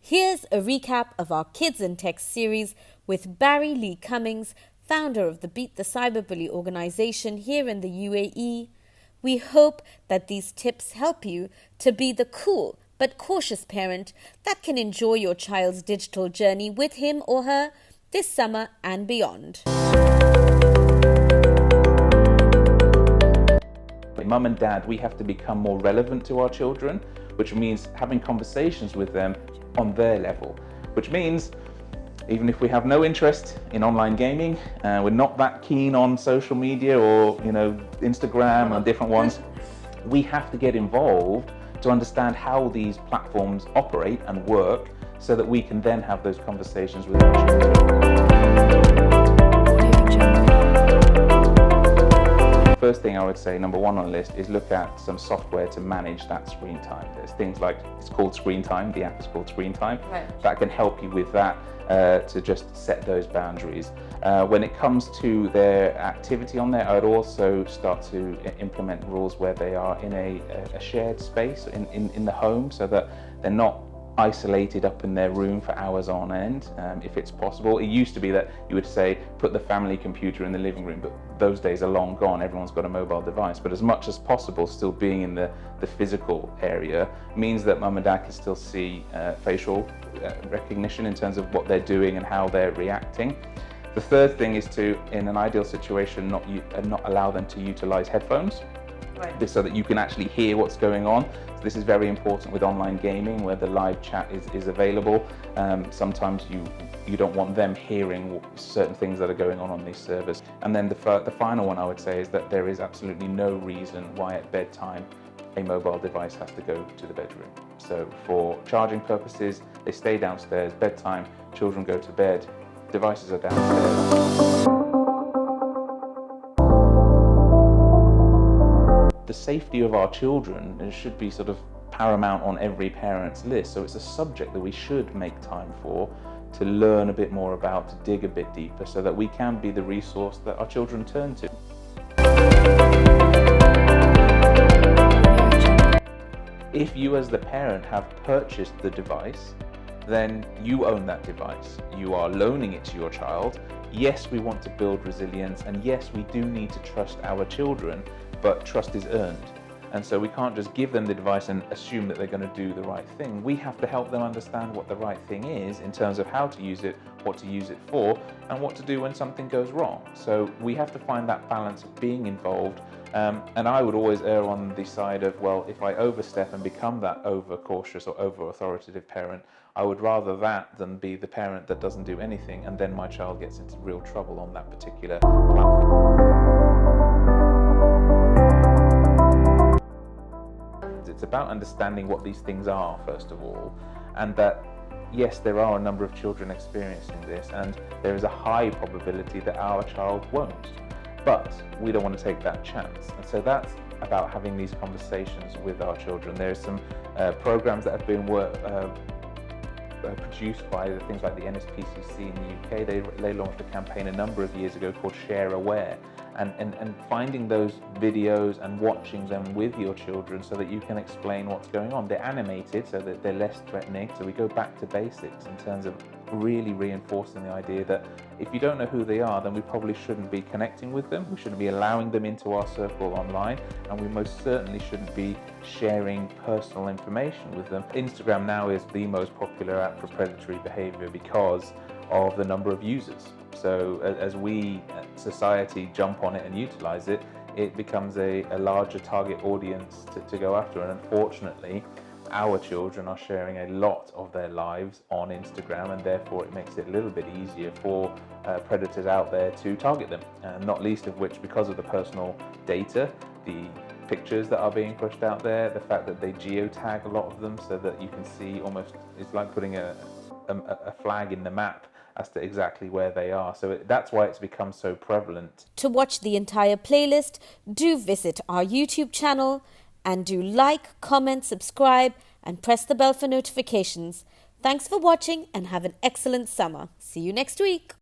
Here's a recap of our Kids in Tech series with Barry Lee Cummings, founder of the Beat the Cyberbully organization here in the UAE. We hope that these tips help you to be the cool but cautious parent that can enjoy your child's digital journey with him or her this summer and beyond. Mum and dad, we have to become more relevant to our children, which means having conversations with them on their level, which means even if we have no interest in online gaming, we're not that keen on social media or Instagram and different ones, we have to get involved to understand how these platforms operate and work so that we can then have those conversations with our children. First thing I would say, number one on the list, is look at some software to manage that screen time. There's things like, it's called Screen Time, the app is called Screen Time, right, that can help you with that, to just set those boundaries. When it comes to their activity on there, I would also start to implement rules where they are in a shared space in the home, so that they're not isolated up in their room for hours on end, if it's possible. It used to be that you would say, put the family computer in the living room, but those days are long gone, everyone's got a mobile device. But as much as possible, still being in the physical area means that mum and dad can still see facial recognition in terms of what they're doing and how they're reacting. The third thing is to, in an ideal situation, not allow them to utilize headphones. Right. So that you can actually hear what's going on. So this is very important with online gaming where the live chat is available. Sometimes you don't want them hearing certain things that are going on these servers. And then the final one I would say is that there is absolutely no reason why at bedtime a mobile device has to go to the bedroom. So for charging purposes, they stay downstairs. Bedtime, children go to bed, devices are downstairs. The safety of our children should be sort of paramount on every parent's list. So it's a subject that we should make time for, to learn a bit more about, to dig a bit deeper, so that we can be the resource that our children turn to. If you as the parent have purchased the device, then you own that device. You are loaning it to your child. Yes, we want to build resilience, and yes, we do need to trust our children, but trust is earned. And so we can't just give them the device and assume that they're going to do the right thing. We have to help them understand what the right thing is in terms of how to use it, what to use it for, and what to do when something goes wrong. So we have to find that balance of being involved. And I would always err on the side of, well, if I overstep and become that over-cautious or over-authoritative parent, I would rather that than be the parent that doesn't do anything and then my child gets into real trouble on that particular platform. It's about understanding what these things are, first of all, and that yes, there are a number of children experiencing this, and there is a high probability that our child won't, but we don't want to take that chance. And so that's about having these conversations with our children. There's some programs that have been produced by things like the NSPCC in the UK. They launched a campaign a number of years ago called Share Aware, and finding those videos and watching them with your children so that you can explain what's going on. They're animated so that they're less threatening, so we go back to basics in terms of really reinforcing the idea that if you don't know who they are, then we probably shouldn't be connecting with them, we shouldn't be allowing them into our circle online, and we most certainly shouldn't be sharing personal information with them. Instagram now is the most popular app for predatory behavior because of the number of users. So as we, society, jump on it and utilize it, it becomes a larger target audience to go after. And unfortunately, our children are sharing a lot of their lives on Instagram, and therefore it makes it a little bit easier for predators out there to target them, and not least of which because of the personal data, the pictures that are being pushed out there, the fact that they geotag a lot of them so that you can see almost, it's like putting a flag in the map as to exactly where they are. So that's why it's become so prevalent. To watch the entire playlist, do visit our YouTube channel and do like, comment, subscribe and press the bell for notifications. Thanks for watching and have an excellent summer. See you next week.